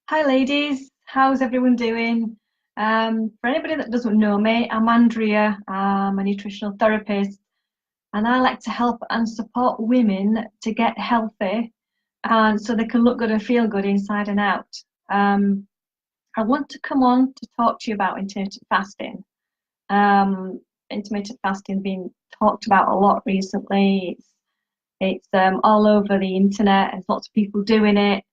Hi ladies, how's everyone doing? For anybody that doesn't know me, I'm Andrea. I'm a nutritional therapist and I like to help and support women to get healthy and so they can look good and feel good inside and out. Um, I want to come on to talk to you about intermittent fasting. Intermittent fasting being talked about a lot recently. It's all over the internet and lots of people doing it.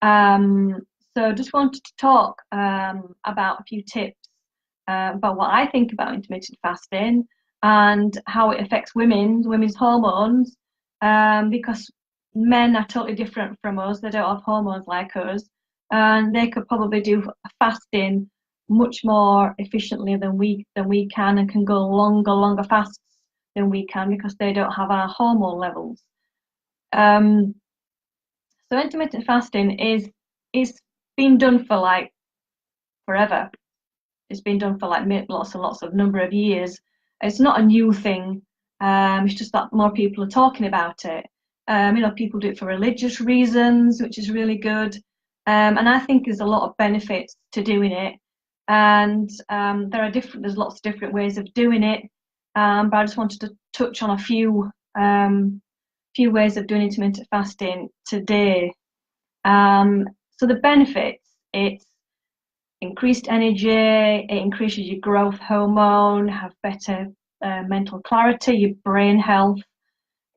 Um, so just wanted to talk about a few tips about what I think about intermittent fasting and how it affects women's hormones, because men are totally different from us. They don't have hormones like us, and they could probably do fasting much more efficiently than we can, and can go longer fasts than we can because they don't have our hormone levels. Um, so intermittent fasting is been done for like forever. It's been done for like lots and lots of number of years. It's not a new thing. It's just that more people are talking about it. People do it for religious reasons, which is really good. And I think there's a lot of benefits to doing it. And there's lots of different ways of doing it. But I just wanted to touch on a few ways of doing intermittent fasting today. So the benefits, it's increased energy, it increases your growth hormone, have better mental clarity, your brain health.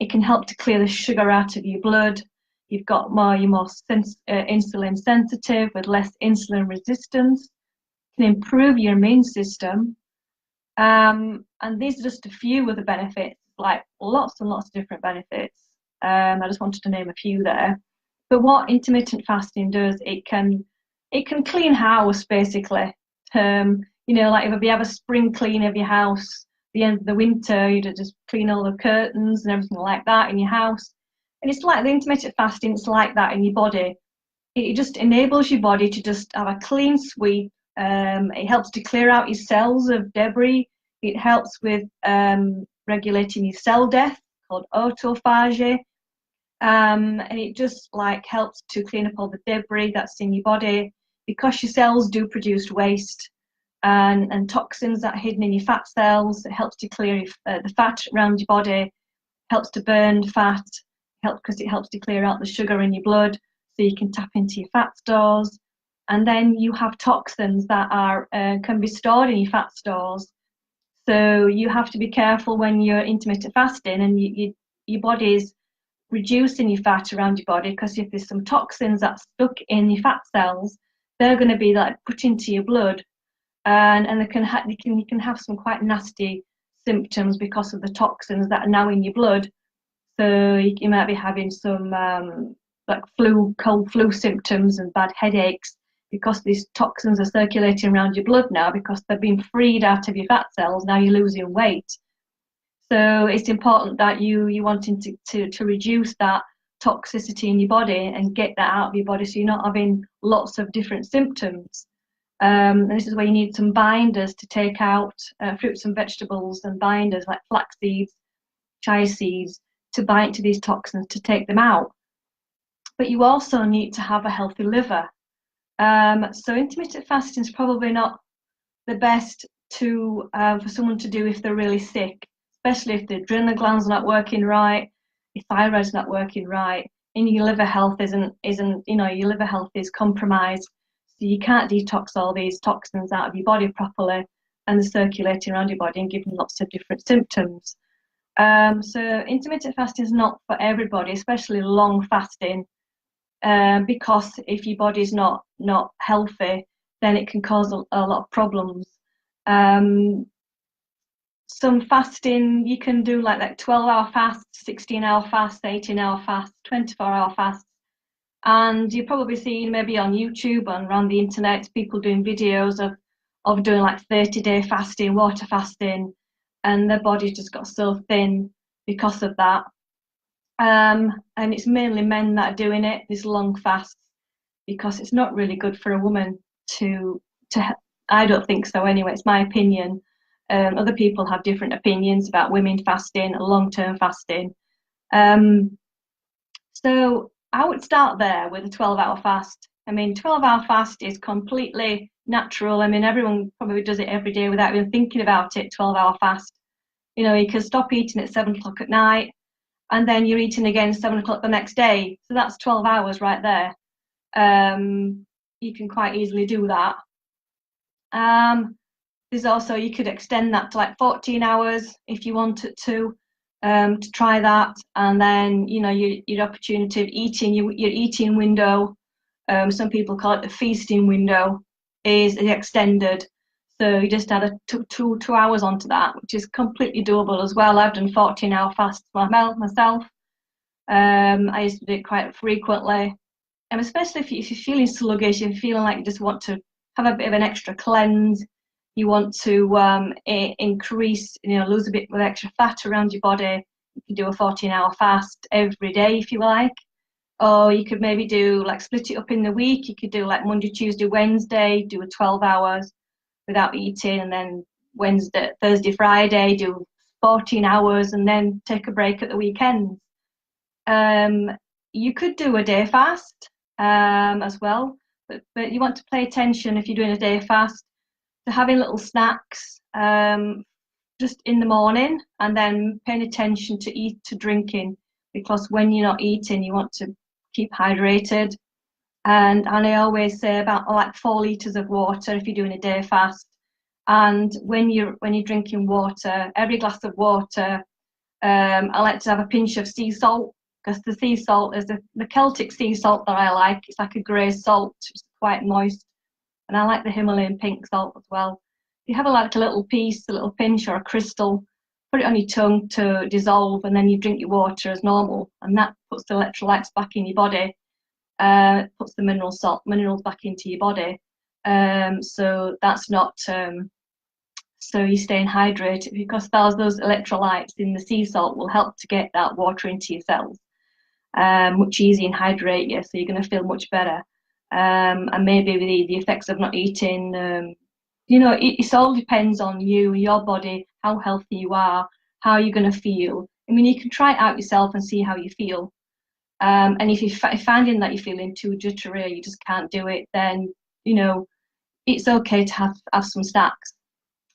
It can help to clear the sugar out of your blood. You're more insulin sensitive with less insulin resistance. Can improve your immune system. And these are just a few of the benefits, like lots and lots of different benefits. I just wanted to name a few there. But what intermittent fasting does, it can clean house basically. Like if you have a spring clean of your house, the end of the winter, you just clean all the curtains and everything like that in your house. And it's like the intermittent fasting, it's like that in your body. It just enables your body to just have a clean sweep. It helps to clear out your cells of debris. It helps with regulating your cell death, called autophagy. And it just like helps to clean up all the debris that's in your body because your cells do produce waste and toxins that are hidden in your fat cells. It helps to clear the fat around your body, helps to burn fat, because it helps to clear out the sugar in your blood so you can tap into your fat stores. And then you have toxins that can be stored in your fat stores. So you have to be careful when you're intermittent fasting and your body's reducing your fat around your body, because if there's some toxins that's stuck in your fat cells, they're going to be like put into your blood, and you can have some quite nasty symptoms because of the toxins that are now in your blood. So you might be having some like cold flu symptoms and bad headaches because these toxins are circulating around your blood now because they're being freed out of your fat cells. Now you're losing weight. So it's important that you're wanting to reduce that toxicity in your body and get that out of your body so you're not having lots of different symptoms. And this is where you need some binders to take out fruits and vegetables, and binders like flax seeds, chia seeds, to bind to these toxins to take them out. But you also need to have a healthy liver. So intermittent fasting is probably not the best for someone to do if they're really sick, especially if the adrenal glands are not working right, your thyroid's not working right, and your liver health your liver health is compromised. So you can't detox all these toxins out of your body properly, and they're circulating around your body and giving lots of different symptoms. So intermittent fasting is not for everybody, especially long fasting, because if your body's not healthy, then it can cause a lot of problems. Some fasting you can do like 12-hour fasts, 16-hour fasts, 18-hour fasts, 24-hour fasts, and you've probably seen maybe on YouTube and around the internet people doing videos of doing like 30-day fasting, water fasting, and their body just got so thin because of that. And it's mainly men that are doing it, these long fasts, because it's not really good for a woman to I don't think so anyway, it's my opinion. Other people have different opinions about women fasting, long-term fasting. So I would start there with a 12-hour fast. I mean, 12-hour fast is completely natural. I mean, everyone probably does it every day without even thinking about it. 12-hour fast. You know, you can stop eating at 7 o'clock at night, and then you're eating again 7 o'clock the next day. So that's 12 hours right there. You can quite easily do that. There's also, you could extend that to like 14 hours if you wanted to try that. And then, you know, your opportunity of eating, your eating window, some people call it the feasting window, is extended. So you just add two hours onto that, which is completely doable as well. I've done 14-hour fasts myself. I used to do it quite frequently. And especially if you're feeling sluggish, if you're feeling like you just want to have a bit of an extra cleanse, you want to increase, you know, lose a bit of extra fat around your body, you can do a 14-hour fast every day if you like. Or you could maybe do, like, split it up in the week. You could do like Monday, Tuesday, Wednesday, do a 12 hours without eating, and then Wednesday, Thursday, Friday, do 14 hours, and then take a break at the weekends. You could do a day fast as well, but you want to pay attention if you're doing a day fast to having little snacks just in the morning, and then paying attention to drinking, because when you're not eating, you want to keep hydrated. And I always say about like 4 liters of water if you're doing a day fast. And when you're drinking water, every glass of water, I like to have a pinch of sea salt, because the sea salt is the Celtic sea salt that I like. It's like a grey salt, it's quite moist, and I like the Himalayan pink salt as well. You have like a little piece, a little pinch or a crystal, put it on your tongue to dissolve, and then you drink your water as normal, and that puts the electrolytes back in your body, puts the minerals back into your body. So that's not so you're staying hydrated, because those electrolytes in the sea salt will help to get that water into your cells much easier and hydrate you, so you're going to feel much better. And maybe the effects of not eating, you know, it all depends on you, your body, how healthy you are, how you're going to feel. I mean, you can try it out yourself and see how you feel. And if you're finding that you're feeling too jittery, you just can't do it, then, you know, it's okay to have some snacks.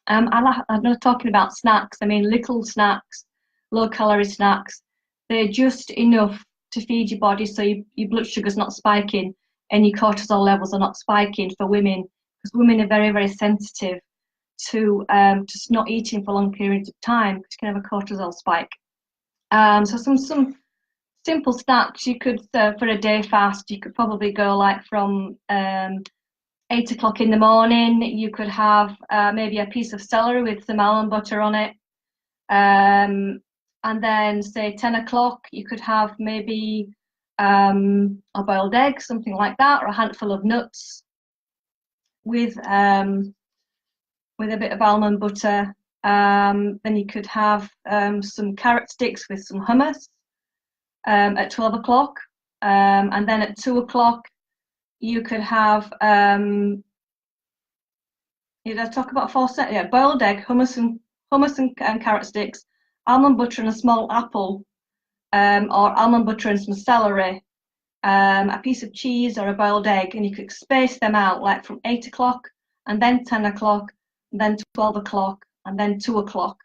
I'm not talking about snacks. I mean, little snacks, low-calorie snacks. They're just enough to feed your body, so your blood sugar's not spiking and your cortisol levels are not spiking for women, because women are very, very sensitive to just not eating for long periods of time, because you can have a cortisol spike. So some simple snacks you could for a day fast, you could probably go like from 8 o'clock in the morning, you could have maybe a piece of celery with some almond butter on it. And then say 10 o'clock, you could have maybe a boiled egg, something like that, or a handful of nuts with a bit of almond butter. Then you could have some carrot sticks with some hummus at 12 o'clock. And then at 2 o'clock, you could have, did I talk about 4 sets? Yeah, boiled egg, hummus and carrot sticks, almond butter and a small apple, or almond butter and some celery, a piece of cheese or a boiled egg, and you could space them out like from 8 o'clock, and then 10 o'clock, and then 12 o'clock, and then 2 o'clock.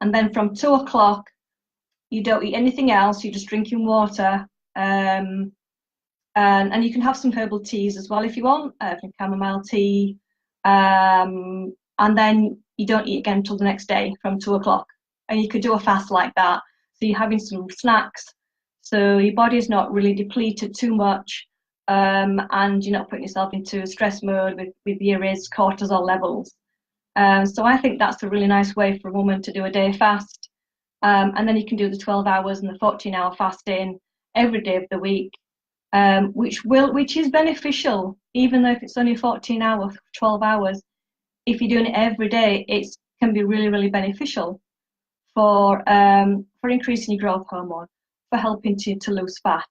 And then from 2 o'clock, you don't eat anything else, you're just drinking water. And you can have some herbal teas as well if you want, chamomile tea. And then you don't eat again until the next day from 2 o'clock. And you could do a fast like that. So you're having some snacks, so your body's not really depleted too much, and you're not putting yourself into stress mode with your raised cortisol levels. So I think that's a really nice way for a woman to do a day fast. And then you can do the 12 hours and the 14-hour fasting every day of the week, which is beneficial, even though if it's only 14 hours, 12 hours. If you're doing it every day, it can be really, really beneficial for increasing your growth hormone, for helping to lose fat,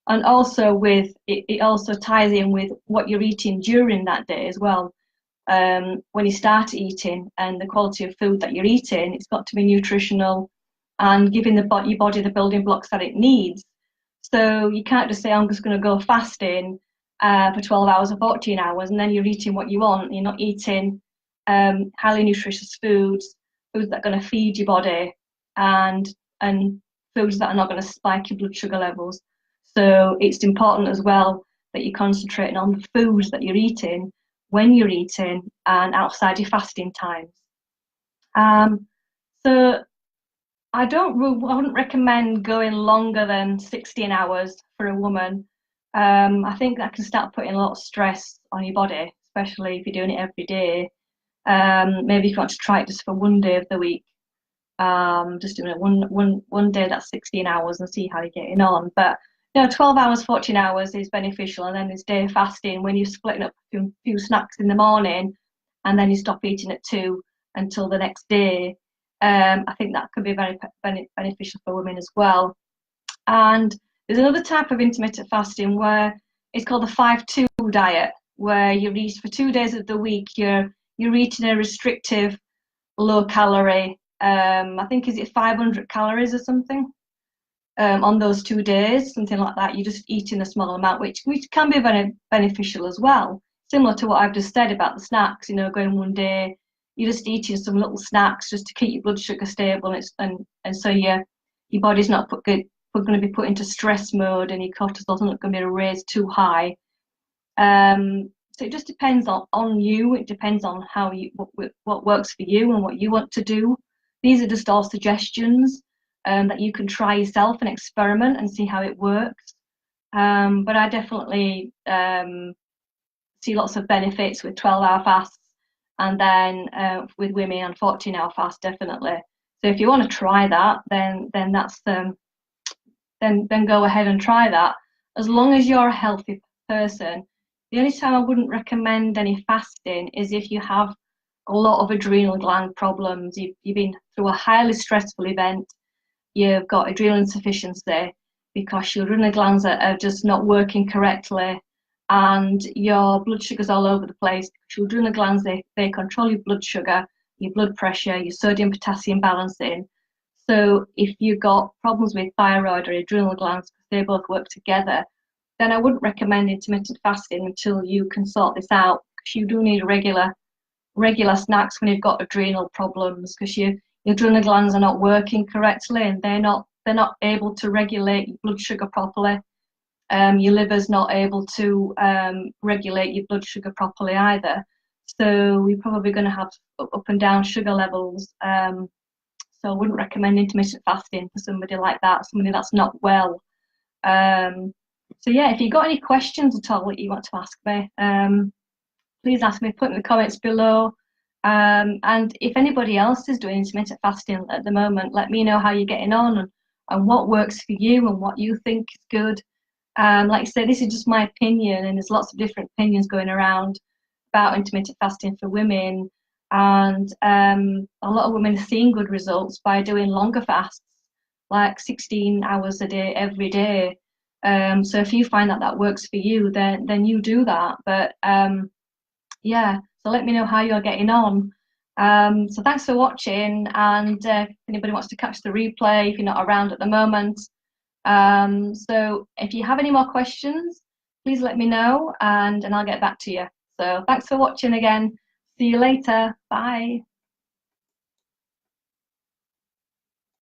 and also with it also ties in with what you're eating during that day as well. When you start eating, and the quality of food that you're eating, it's got to be nutritional and giving your body the building blocks that it needs. So you can't just say, I'm just going to go fasting for 12 hours or 14 hours, and then you're eating what you want. You're not eating highly nutritious foods that are going to feed your body, and foods that are not going to spike your blood sugar levels. So it's important as well that you're concentrating on the foods that you're eating, when you're eating, and outside your fasting times. So I wouldn't recommend going longer than 16 hours for a woman. I think that can start putting a lot of stress on your body, especially if you're doing it every day. Maybe if you want to try it just for one day of the week, just doing it one day that's 16 hours and see how you're getting on. But 12 hours, 14 hours is beneficial, and then there's day fasting when you're splitting up a few snacks in the morning, and then you stop eating at 2 until the next day. I think that could be very beneficial for women as well. And there's another type of intermittent fasting where it's called the 5-2 diet, where you eat for 2 days of the week. You're eating a restrictive, low calorie. I think is it 500 calories or something on those 2 days, something like that. You're just eating a small amount, which can be very beneficial as well. Similar to what I've just said about the snacks. Going one day, you're just eating some little snacks just to keep your blood sugar stable, and so your body's not going to be put into stress mode, and your cortisol's not going to be raised too high. So it just depends on you. It depends on what works for you and what you want to do. These are just all suggestions that you can try yourself and experiment and see how it works. But I definitely see lots of benefits with 12-hour fasts, and then with women on 14-hour fast, definitely. So if you want to try that, then that's then go ahead and try that. As long as you're a healthy person. The only time I wouldn't recommend any fasting is if you have a lot of adrenal gland problems. You've been through a highly stressful event. You've got adrenal insufficiency because your adrenal glands are just not working correctly, and your blood sugar's all over the place. Your adrenal glands, they control your blood sugar, your blood pressure, your sodium potassium balancing. So if you've got problems with thyroid or adrenal glands, because they both work together, then I wouldn't recommend intermittent fasting until you can sort this out, because you do need regular snacks when you've got adrenal problems, because your adrenal glands are not working correctly, and they're not able to regulate your blood sugar properly. Your liver's not able to regulate your blood sugar properly either. So you're probably going to have up and down sugar levels. So I wouldn't recommend intermittent fasting for somebody like that, somebody that's not well. So yeah, if you've got any questions at all that you want to ask me, please ask me, put in the comments below. And if anybody else is doing intermittent fasting at the moment, let me know how you're getting on and what works for you and what you think is good. Like I said, this is just my opinion, and there's lots of different opinions going around about intermittent fasting for women. And a lot of women are seeing good results by doing longer fasts, like 16 hours a day, every day. So if you find that works for you, then you do that. But yeah, so let me know how you're getting on. So thanks for watching, and if anybody wants to catch the replay, if you're not around at the moment. So if you have any more questions, please let me know, and I'll get back to you. So thanks for watching again. See you later. Bye.